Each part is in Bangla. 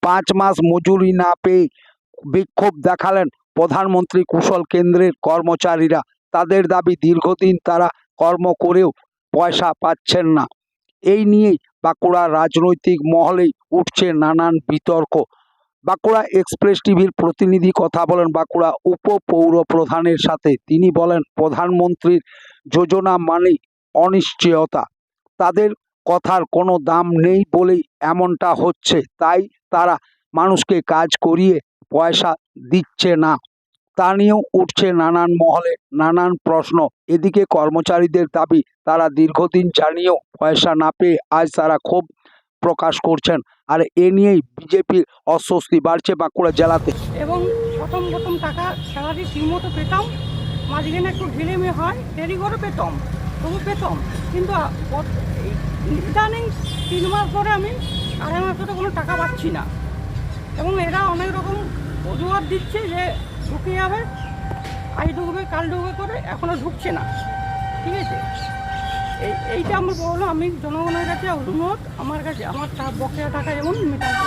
5 মাস মজুরি না পেয়ে বিক্ষোভ দেখালেন প্রধানমন্ত্রী কুশল কেন্দ্রের কর্মচারীরা। তাদের দাবি, দীর্ঘদিন তারা কর্ম করেও পয়সা পাচ্ছেন না। এই নিয়েই বাঁকুড়ার রাজনৈতিক মহলেই উঠছে নানান বিতর্ক। বাঁকুড়া এক্সপ্রেস টিভির প্রতিনিধি কথা বলেন বাঁকুড়া উপপৌর প্রধানের সাথে। তিনি বলেন, প্রধানমন্ত্রীর যোজনা মানেই অনিশ্চয়তা। তাদের কথার কোনো দাম নেই বলেই এমনটা হচ্ছে। তাই তারা মানুষকে কাজ করিয়ে পয়সা দিচ্ছে না। তা নিয়েও উঠছে নানান মহলে নানান প্রশ্ন। এদিকে কর্মচারীদের দাবি, তারা দীর্ঘদিন জানিয়েও পয়সা না পেয়ে আজ তারা ক্ষোভ প্রকাশ করছেন। আর এ নিয়েই বিজেপির অস্বস্তি বাড়ছে বাঁকুড়া জেলাতে। এবং প্রথম টাকা স্যালারি ঠিকমতো পেতাম, মাঝখানে একটু ঢিলেমি হয়, দেরি করে পেতাম, তবু পেতাম। কিন্তু ইদানিং 3 মাস ধরে আমি 2.5 মাস ধরে কোনো টাকা পাচ্ছি না। এবং এরা অনেক রকম অজুহাত দিচ্ছে যে ঢুকে যাবে, আজ ঢুকবে কাল ঢুকবে করে, এখনও ঢুকছে না। ঠিক আছে, এইটা আমার বললো, আমি জনগণের কাছে অনুরোধ, আমার কাছে আমার বকেয়া টাকা যেমন মেটানো।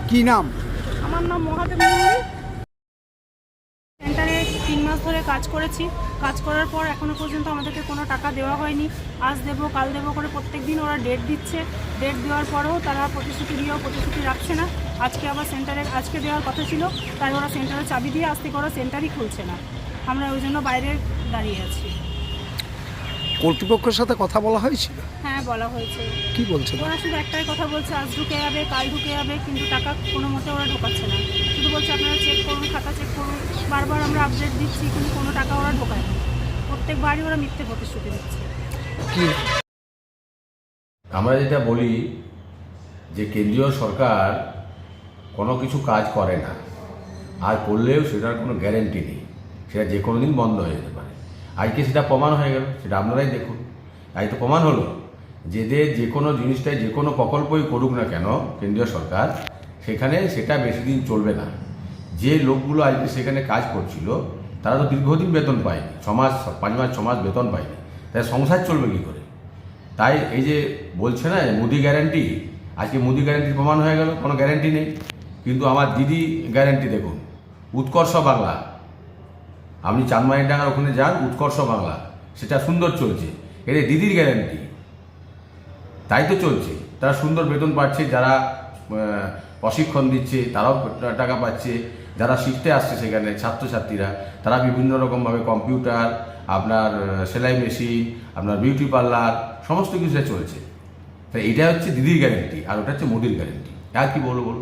কি নাম? আমার নাম মহাদেব মন্ডল। সেন্টারে 3 মাস ধরে কাজ করেছি। কাজ করার পর এখনও পর্যন্ত আমাদেরকে কোনো টাকা দেওয়া হয়নি। আজ দেবো কাল দেবো করে প্রত্যেক দিন ওরা ডেট দিচ্ছে। ডেট দেওয়ার পরেও তারা প্রতিশ্রুতি দিয়েও প্রতিশ্রুতি রাখছে না। আজকে আবার সেন্টারে আজকে দেওয়ার কথা ছিল, তাই ওরা সেন্টারে চাবি দিয়ে আজ থেকে ওরা সেন্টারই খুলছে না। আমরা ওই জন্য বাইরে দাঁড়িয়ে আছি। কর্তৃপক্ষের সাথে কথা বলা হয়েছিল? হ্যাঁ, বলা হয়েছে। কি বলছে? ওরা শুধু একটাই কথা বলছে, আজ ঢুকে যাবে কাল ঢুকে যাবে, কিন্তু টাকা কোনো মতে ওরা ঢোকাচ্ছে না। শুধু বলছে আপনারা চেক করুন, খাতা চেক করুন। বারবার আমরা আপডেট দিচ্ছি, কিন্তু কোনো টাকা ওরা ঢোকায় না। প্রত্যেকবারই ওরা মিথ্যে প্রতিশ্রুতি দিচ্ছে। আমরা যেটা বলি যে কেন্দ্রীয় সরকার কোনো কিছু কাজ করে না, আর করলেও সেটার কোনো গ্যারেন্টি নেই, সেটা যে কোনো দিন বন্ধ হয়ে যেতে পারে। আজকে সেটা প্রমাণ হয়ে গেল, সেটা আপনারাই দেখুন। আজ তো প্রমাণ হলো যে কোনো জিনিসটাই যে কোনো প্রকল্পই করুক না কেন কেন্দ্রীয় সরকার, সেখানে সেটা বেশি দিন চলবে না। যে লোকগুলো আজকে সেখানে কাজ করছিল তারা তো দীর্ঘদিন বেতন পায়নি, 6 মাস 5 মাস 6 মাস বেতন পায়নি, তাই সংসার চলবে কী করে? তাই এই যে বলছে না মোদি গ্যারান্টি, আজকে মোদি গ্যারান্টির প্রমাণ হয়ে গেল কোনো গ্যারান্টি নেই। কিন্তু আমার দিদি গ্যারান্টি দেখুন, উৎকর্ষ বাংলা, আপনি চাঁদমাইডাঙ্গার ওখানে যান, উৎকর্ষ বাংলা, সেটা সুন্দর চলছে। এটা দিদির গ্যারান্টি, তাই তো চলছে। তারা সুন্দর বেতন পাচ্ছে, যারা প্রশিক্ষণ দিচ্ছে তারাও টাকা পাচ্ছে, যারা শিখতে আসছে সেখানে ছাত্রছাত্রীরা তারা বিভিন্ন রকমভাবে কম্পিউটার, আপনার সেলাই মেশিন, আপনার বিউটি পার্লার, সমস্ত কিছু চলছে। তাই এটা হচ্ছে দিদির গ্যারেন্টি, আর ওটা হচ্ছে মোদির গ্যারেন্টি। আর কি বলবো?